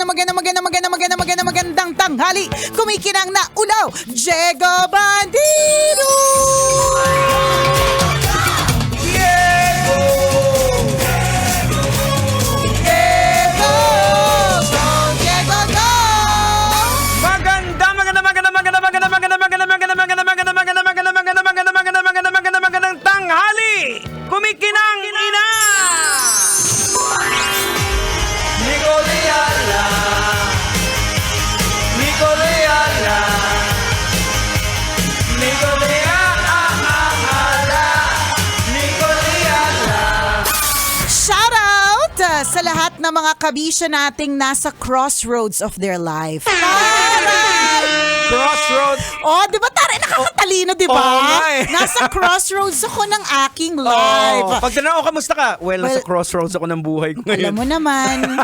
magandang tanghali. Kumikinang na ulaw, Diego Bandido! Magandang tanghali! Kumikinang ina! Nicoleala Nicoleala Nicoleala. Shout out sa lahat ng mga kabisya nating nasa crossroads of their life. Crossroads. Oh, di ba taray, nakakatalino, di ba? Nasa crossroads ako ng aking life. Pag tinanong, kamusta ka? Well, nasa crossroads ako ng buhay ko ngayon. Alam mo naman,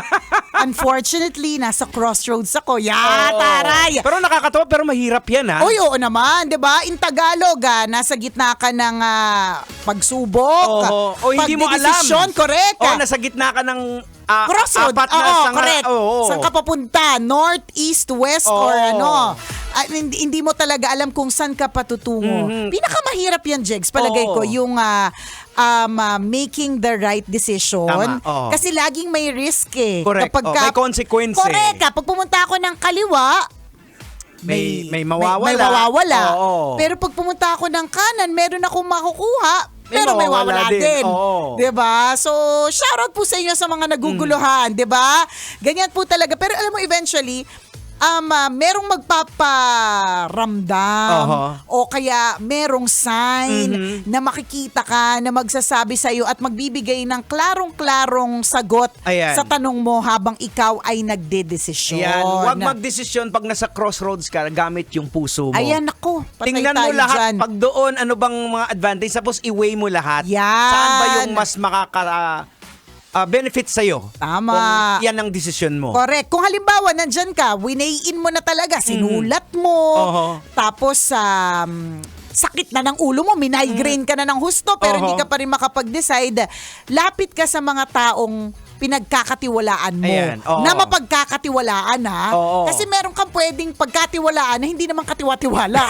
unfortunately, nasa crossroads ako. Taray! Pero nakakatawa, pero mahirap yan, ha? Uy, oo naman, 'di ba? In Tagalog, nasa gitna ka ng pagsubok. O hindi mo alam. Pagdedesisyon, correct. Nasa gitna ka ng crossroad. apat na Correct. Saan ka papunta? North, east, west, or ano? Hindi mo talaga alam kung saan ka patutungo. Pinakamahirap yan, Jegs, palagay ko, yung making the right decision. Tama. Kasi laging may risk eh. Correct. May consequence. Correct. Pag pumunta ako ng kaliwa, may mawawala. May mawawala. Pero pag pumunta ako ng kanan, meron akong makukuha. Pero may mawawala mawawala din. 'Di ba? So, shoutout po sa inyo sa mga naguguluhan, 'di ba? Ganyan po talaga. Pero alam mo, eventually, merong magpaparamdam o kaya merong sign na makikita ka na magsasabi sa iyo at magbibigay ng klarong-klarong sagot sa tanong mo habang ikaw ay nagdedesisyon. Huwag magdesisyon pag nasa crossroads ka gamit yung puso mo. Ayan, ako. Tingnan mo lahat. Pag doon, ano bang mga advantage? Tapos i-weigh mo lahat. Saan ba yung mas benefit sa'yo? Tama. Kung yan ang desisyon mo. Correct. Kung halimbawa, nandyan ka, winayin mo na talaga, sinulat mo, tapos sakit na ng ulo mo, migraine ka na ng husto, pero hindi ka pa rin makapag-decide, lapit ka sa mga taong pinagkakatiwalaan mo. Na mapagkakatiwalaan, ha? Kasi meron kang pwedeng pagkatiwalaan na hindi naman katiwa-tiwala.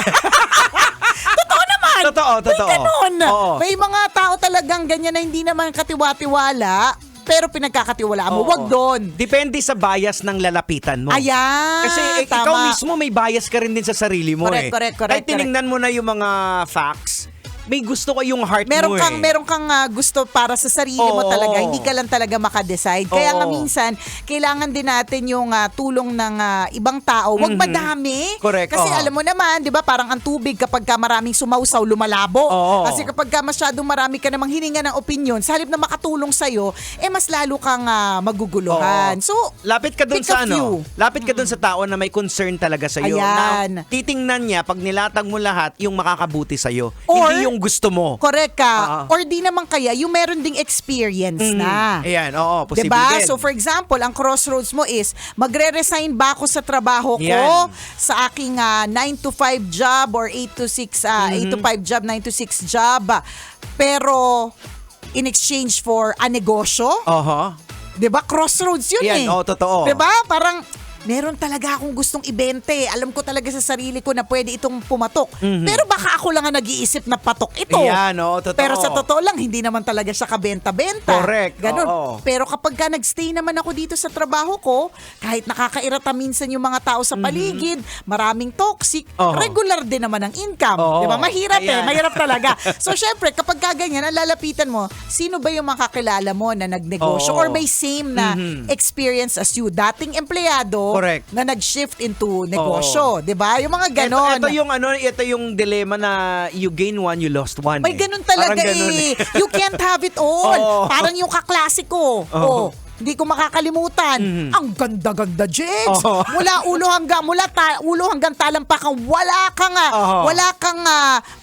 Totoo naman. Totoo. May ganun. May mga tao talagang ganyan na hindi naman katiwa-tiwala, pero pinagkakatiwalaan mo. Wag doon. Depende sa bias ng lalapitan mo. Ayan. Kasi ikaw mismo may bias ka rin din sa sarili mo. Correct. Kahit tinignan mo na yung mga facts, may gusto ko yung heart mo Meron kang gusto para sa sarili mo talaga. Hindi ka lang talaga makadecide. Kaya nga minsan, kailangan din natin yung tulong ng ibang tao. Huwag madami. Correct. Kasi alam mo naman, di ba, parang ang tubig kapag ka maraming sumausaw, lumalabo. Kasi kapag ka masyadong marami ka namang hininga ng opinion, sa halip na makatulong sa'yo, mas lalo kang maguguluhan. So, lapit ka dun sa lapit ka dun sa tao na may concern talaga sa'yo. Ayan. Na titingnan niya, pag nilatag mo lahat, yung makakabuti sa'yo. Or, hindi yung gusto mo. Correct ka. Or di naman kaya, yung meron ding experience na. Ayan, posible diba? din. So for example, ang crossroads mo is, magre-resign ba ako sa trabaho ko, sa aking 9 to 5 job or 8 to 6, 8 to 5 job, 9 to 6 job, pero in exchange for a negosyo? Diba? Crossroads yun totoo. Diba? Parang, meron talaga akong gustong ibente. Alam ko talaga sa sarili ko na pwede itong pumatok. Pero baka ako lang ang nag-iisip na patok ito. Totoo. Pero sa totoo lang, hindi naman talaga siya kabenta-benta. Correct. Ganon. Pero kapag ka nagstay naman ako dito sa trabaho ko, kahit nakakairata minsan yung mga tao sa paligid, maraming toxic, regular din naman ang income. Diba? Mahirap mahirap talaga. So syempre, kapag kaganyan, ang lalapitan mo, sino ba yung makakilala mo na nagnegosyo or may same na experience as you? Dating empleyado, correct, na nag-shift into negosyo, 'di ba? Yung mga ganon. Ito yung dilemma na you gain one, you lost one. May ganun talaga You can't have it all. Parang yung kaklase ko. Hindi ko makakalimutan. Ang ganda-ganda, Jigs. Mula ulo hanggang talampakan, wala kang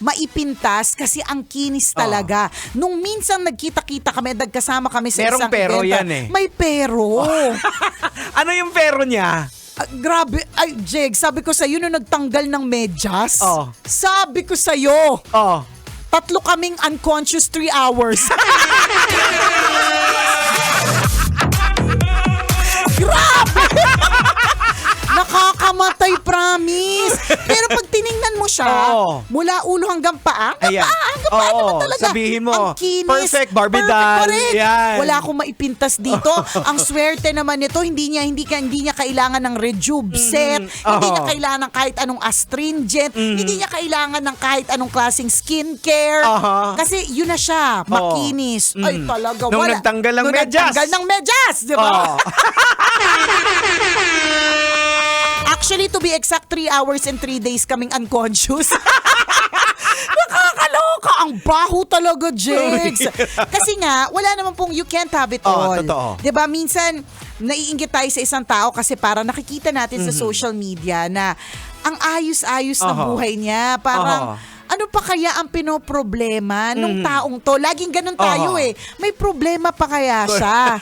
maipintas kasi ang kinis talaga. Nung minsan nagkita-kita kami, nagkasama kami sa isang pero event. yan May pero. Ano yung pero niya? Grabe. Ay, Jig, sabi ko sa'yo nung nagtanggal ng medyas. Sabi ko sa'yo. 3 kaming unconscious 3 hours. Grabe! Tay, promise. Pero pag tiningnan mo siya, mula ulo hanggang paa, hanggang paa naman talaga. Sabihin mo, ang kinis. perfect Barbie doll. Correct. Yan. Wala akong maipintas dito. Ang swerte naman nito, hindi niya kailangan ng rejuve set, hindi niya kailangan ng kahit anong astringent, hindi niya kailangan ng kahit anong klaseng skincare. Kasi yun na siya, makinis. Ay, talaga, Nung nagtanggal ng medyas. Nagtanggal ng medyas, di ba? Actually, to be exact, 3 hours and 3 days kaming unconscious. Nakakaloka. Ang baho talaga, Jex. Kasi nga, wala naman pong you can't have it all. Totoo. Diba? Minsan, naiinggit tayo sa isang tao kasi parang nakikita natin sa social media na ang ayos-ayos na buhay niya. Parang, ano pa kaya ang pinoproblema nung taong to? Laging ganun tayo May problema pa kaya siya?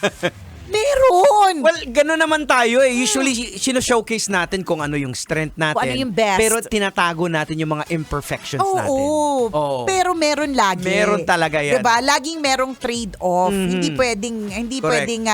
Meron! Well, gano'n naman tayo Usually, sino-showcase natin kung ano yung strength natin. Kung ano yung best. Pero tinatago natin yung mga imperfections natin. Oo. Pero meron lagi. Meron talaga yan. Diba? Laging merong trade-off. Hindi pwedeng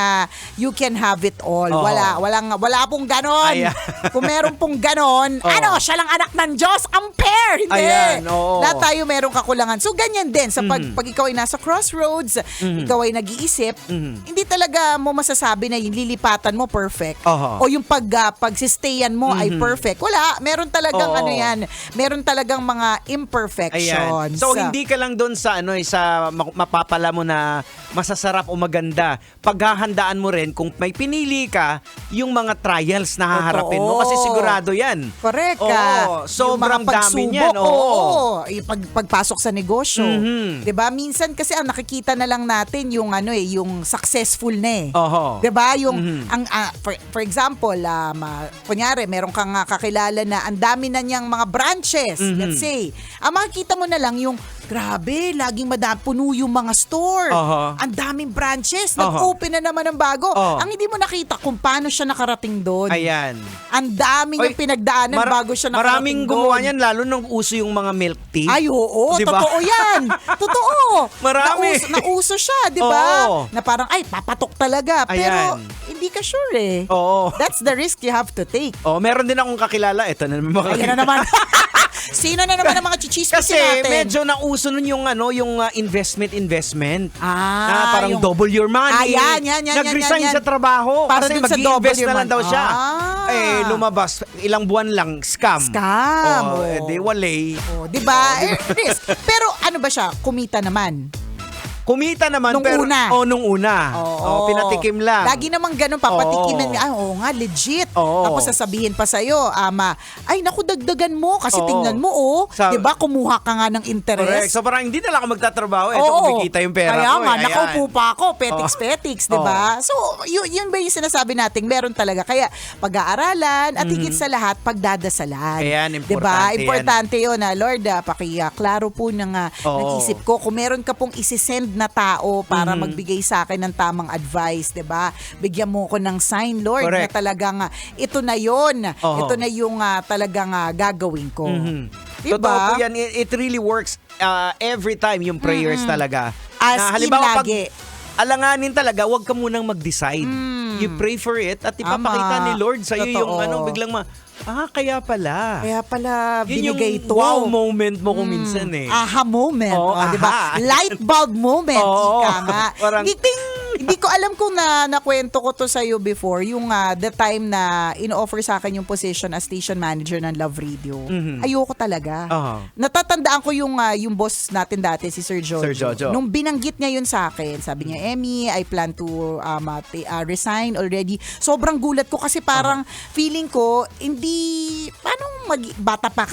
you can have it all. Wala pong ganon. Kung meron pong ganon, siya lang anak ng Diyos, compare! Hindi. Ayan, Lahat tayo merong kakulangan. So, ganyan din. Sa pag ikaw ay nasa crossroads, ikaw ay nag-iisip, hindi talaga mo masasabi na yung lilipatan mo perfect o yung pagsistayan mo ay perfect. Wala, meron talagang meron talagang mga imperfections. Ayan. So hindi ka lang doon sa sa mapapala mo na masasarap o maganda. Paghahandaan mo rin kung may pinili ka yung mga trials na haharapin mo kasi sigurado 'yan. Correct. Sobrang dami niyan. Yung pagpasok sa negosyo. 'Di ba? Minsan kasi ang nakikita na lang natin yung yung successful na 'Di ba? Yung for example, kunyari meron kang kakilala na ang dami na niyang mga branches, let's say. Ang makikita mo na lang yung grabe, laging puno yung mga store. Ang daming branches, nag-open na naman ng bago. Ang hindi mo nakita kung paano siya nakarating doon. Ayan. Ang dami niyang pinagdaanan bago siya nakarating maraming doon. gumawa niyan, lalo nung uso yung mga milk tea. Ay, oo. Diba? Totoo yan. Totoo. Marami. Nauso siya, di ba? Na parang, papatok talaga. Pero, hindi ka sure That's the risk you have to take. Meron din akong kakilala. Ito na naman Ayan na naman. Sino na naman ang mga chichismis kasi natin? Kasi medyo nauso nun yung investment. Na parang yung double your money. Yan. Nag-resign sa trabaho para kasi mag-i-invest na lang daw siya. Lumabas, ilang buwan lang, scam. Di walay. Diba? Risk. Pero ano ba siya? Kumita naman. Kumita naman nung una. Pinatikim lang. Lagi naman ganun, papatikimin nga. Nga, legit. Tapos sasabihin pa sa'yo, ay naku, dagdagan mo kasi tingnan mo, diba, kumuha ka nga ng interest. Correct. So parang hindi na lang ako magtatrabaho. Ito, kumikita yung pera kaya ko. Kaya nga, nakaupo pa ako, petiks-petiks, diba? So, yun ba yung sinasabi natin? Meron talaga. Kaya, pag-aaralan at higit sa lahat, pagdadasalan. Ayan, diba? Importante yun. Lord, pakiklaro po ng isip ko. Kung meron ka pong isisend na tao para magbigay sa akin ng tamang advice, 'di ba? Bigyan mo ko ng sign, Lord, na talagang ito na 'yon. Ito na yung talagang gagawin ko. Diba? Totoo po yan. It really works every time yung prayers talaga. As na, halimbawa, lagi. Alanganin talaga, wag ka munang mag-decide. You pray for it at ipapakita ni Lord sa'yo yung biglang kaya pala. Kaya pala binigay ito. Yun yung wow moment mo kung minsan Aha moment. Diba? Light bulb moment. Ika nga. Parang, Hindi ko alam kung nakwento ko to sa'yo before, yung the time na in-offer sa akin yung position as station manager ng Love Radio. Ayoko talaga. Natatandaan ko yung boss natin dati, si Sir Jojo. Nung binanggit niya yun sa akin, sabi niya, Emmy, I plan to resign already. Sobrang gulat ko kasi parang feeling ko, bata pa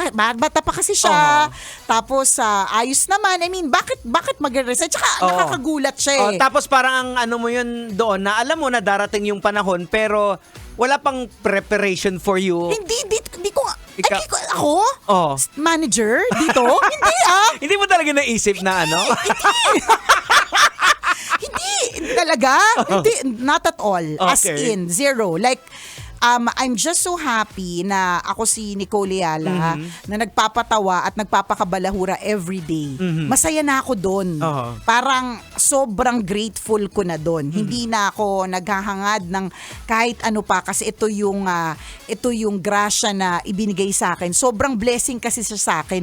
kasi siya. Tapos, ayos naman. I mean, bakit mag-resign? Tsaka nakakagulat siya tapos parang mo yun doon na alam mo na darating yung panahon pero wala pang preparation for you. Hindi ko ako? Manager dito? Hindi Hindi mo talaga naisip na Hindi talaga. Hindi, not at all. Okay. As in, zero. Like, I'm just so happy na ako si Nicole Ayala na nagpapatawa at nagpapakabalahura everyday. Masaya na ako doon. Parang sobrang grateful ko na doon. Hindi na ako naghahangad ng kahit ano pa kasi ito yung grasya na ibinigay sa akin. Sobrang blessing kasi siya sa akin.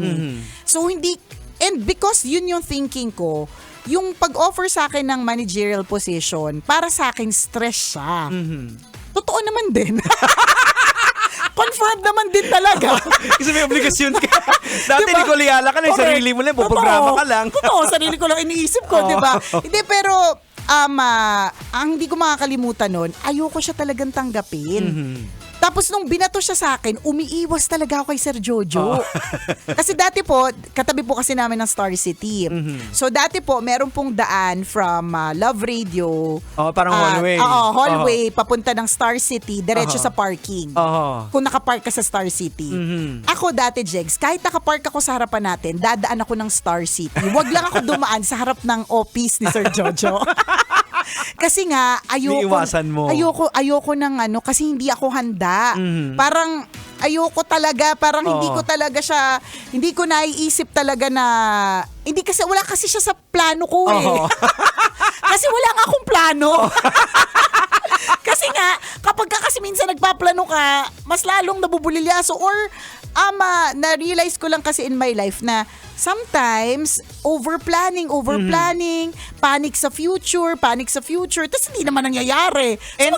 So hindi, and because yun yung thinking ko, yung pag-offer sa akin ng managerial position, para sa akin stress siya. Totoo naman din. Confirmed naman din talaga. Kasi may obligasyon ka. Dati Diba? Nicole Ayala ka na, sarili mo lang, puprograma ka lang. Totoo, sarili ko lang iniisip ko, di ba? Hindi, pero ang hindi ko makakalimutan nun, ayoko siya talagang tanggapin. Tapos nung binato siya sa akin, umiiwas talaga ako kay Sir Jojo. Kasi dati po, katabi po kasi namin ng Star City. So dati po, meron pong daan from Love Radio. Parang hallway. Hallway, papunta ng Star City, diretso sa parking. Kung nakapark ka sa Star City. Ako dati, Jegs, kahit nakapark ako sa harapan natin, dadaan ako ng Star City. Huwag lang ako dumaan sa harap ng office ni Sir Jojo. Kasi nga, Iiwasan mo. ayoko ng kasi hindi ako handa. Parang ayoko talaga, parang hindi ko naiisip talaga na, wala kasi siya sa plano ko Kasi wala nga akong plano. Kasi nga, kapag kasi minsan nagpaplano ka, mas lalong nabubulilyaso or na-realize ko lang kasi in my life na sometimes overplanning, panic sa future, tapos hindi naman nangyayari. And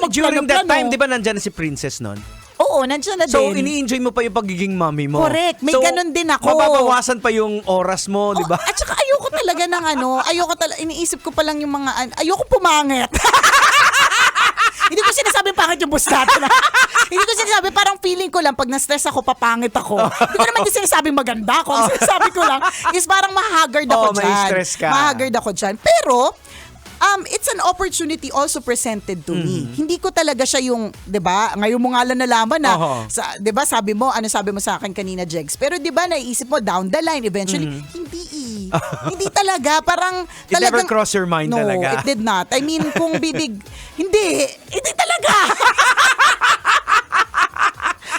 during that time, di ba nandyan na si Princess nun? Oo, nandiyan na din. So, ini-enjoy mo pa yung pagiging mommy mo. Correct. May ganun din ako. Mababawasan pa yung oras mo, di ba? At saka ayoko talaga ng iniisip ko pa lang yung mga, ayoko pumangit. Hindi ko sinasabi pangit yung boss natin. Hindi ko sinasabi, parang feeling ko lang pag na-stress ako, papangit ako. Hindi ko naman din sinasabing maganda ako. Ang sinasabi ko lang is parang mahagard ako dyan. May stress ka. Mahagard ako dyan. Pero, it's an opportunity also presented to me. Hindi ko talaga siya yung, 'di ba? Ngayon mo nga lang nalaman na, 'di ba? Sabi mo sa akin kanina, Jegs. Pero 'di ba naiisip mo down the line eventually, hindi talaga, parang It never crossed your mind talaga. No, it did not. I mean, kung hindi talaga.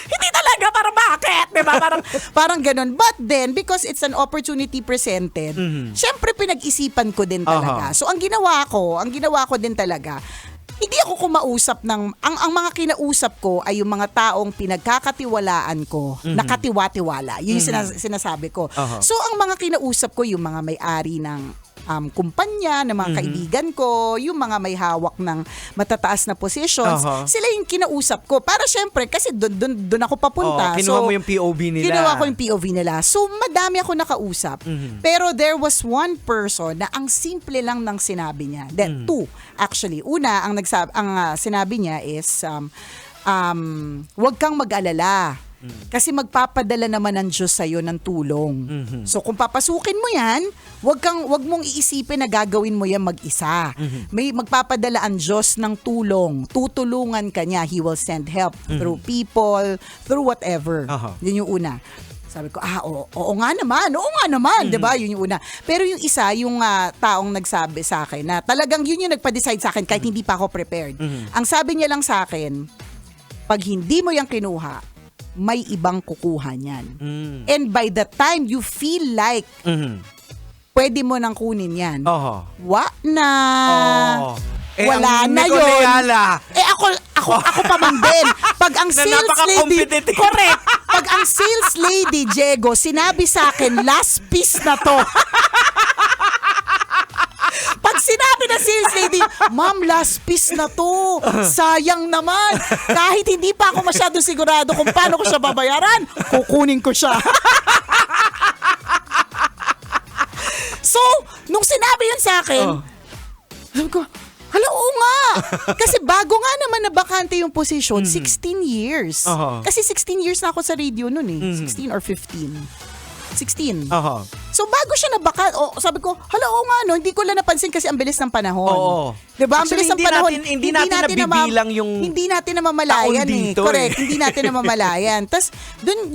Hindi talaga, parang bakit? Diba? Parang ganun. But then, because it's an opportunity presented, syempre pinag-isipan ko din talaga. So, ang ginawa ko din talaga, hindi ako kumausap ang mga kinausap ko ay yung mga taong pinagkakatiwalaan ko, nakatiwa-tiwala. Yun yung sinasabi ko. So, ang mga kinausap ko, yung mga may-ari ng kumpanya, ng mga kaibigan ko, yung mga may hawak ng matataas na positions, sila yung kinausap ko. Para syempre, kasi doon ako papunta. Kinuha mo yung POV nila. Kinuha ko yung POV nila. So, madami ako nakausap. Pero there was one person na ang simple lang ng sinabi niya. Two, actually. Una, ang sinabi niya is, huwag kang mag-alala. Kasi magpapadala naman ng Diyos sa'yo ng tulong. So kung papasukin mo yan, wag mong iisipin na gagawin mo yan mag-isa. May magpapadala ang Diyos ng tulong. Tutulungan ka niya. He will send help through people, through whatever. Yun yung una. Sabi ko, oo nga naman, 'di ba? Yun yung una. Pero yung isa, yung taong nagsabi sa akin na talagang yun yung nagpa-decide sa akin kahit hindi pa ako prepared. Ang sabi niya lang sa akin, pag hindi mo yung kinuha, may ibang kukuha niyan. And by the time you feel like pwede mo nang kunin yan, na. Wala na yun. Ako pa man din. Pag ang sales lady, correct. Pag ang sales lady, Diego, sinabi sa akin, last piece na to. Pag sinabi na sales lady, ma'am, last piece na to. Sayang naman. Kahit hindi pa ako masyado sigurado kung paano ko siya babayaran, kukunin ko siya. So, nung sinabi yun sa akin, sabi ko, hala, oo nga. Kasi bago nga naman na bakante yung position, 16 years. Kasi 16 years na ako sa radio nun 16 or 15. 16. So bago siya nabaka, sabi ko, hala, oo nga, no, hindi ko lang napansin kasi ang bilis ng panahon. Diba? Ang bilis ng panahon. Hindi natin nabibilang yung hindi natin namamalayan dito, Correct. Hindi natin namamalayan. Tapos,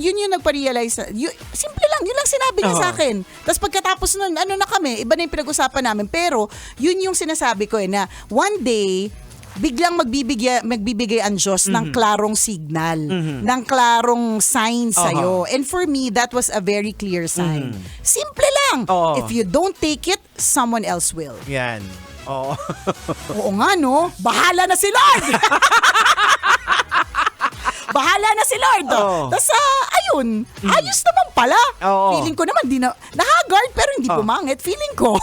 yun yung nagpa-realize. Simple lang. Yun lang sinabi niya sa akin. Tapos pagkatapos nun, na kami, iba na yung pinag-usapan namin. Pero, yun yung sinasabi ko na one day, biglang magbibigay ang Diyos ng klarong signal, ng klarong sign sa'yo. And for me, that was a very clear sign. Simple lang. Oo. If you don't take it, someone else will. Yan. Oo. Oo nga, no? Bahala na si Lord! Bahala na si Lord. Oo. Tapos, ayun, ayos naman pala. Oo. Feeling ko naman, na-haggard pero hindi pumangit. Feeling ko.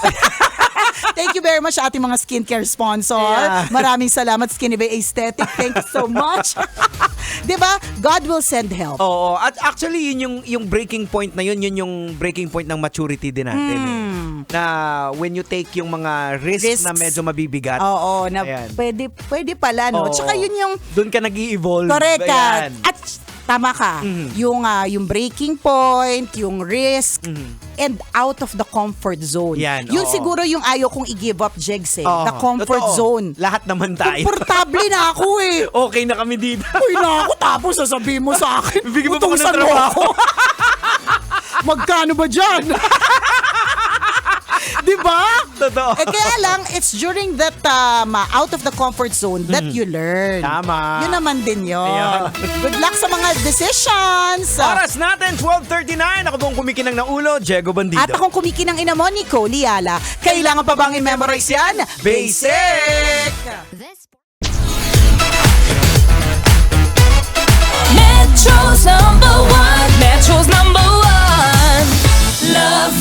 Thank you very much ating mga skincare sponsor. Yeah. Maraming salamat, Skinny Bay Aesthetic. Thank you so much. Diba? God will send help. Oo. At actually, yun yung breaking point na yun yung breaking point ng maturity din natin. Na when you take yung mga risks na medyo mabibigat. Oo, na Ayan. pwede pala, no? Oo. Tsaka yun yung Doon ka nag-i-evolve. correct ka. Ayan. At tama ka. Yung breaking point, yung risk, and out of the comfort zone. Yan, Yun oo. siguro yung ayaw kong i-give up, Jegs, eh. Oo. The comfort Totoo. zone. Lahat naman tayo. Komportable na ako eh. Okay na kami dito. Uy na ako, tapos sasabihin mo sa akin, Bigyan mo pa ako ng utusan mo trabaho. ako. Magkano ba dyan? Diba? Totoo. Eh kaya lang, it's during that out of the comfort zone that you learn. Tama. Yun naman din yun. Ayan. Good luck sa mga decisions. Oras natin, 12:39. Ako pong kumikinang na ulo, Diego Bandido. At akong kumikinang ina mo, Nico Liala. Kailangan pa bang i-memorize yan? Basic! Metro's number one. Metro's number one. Love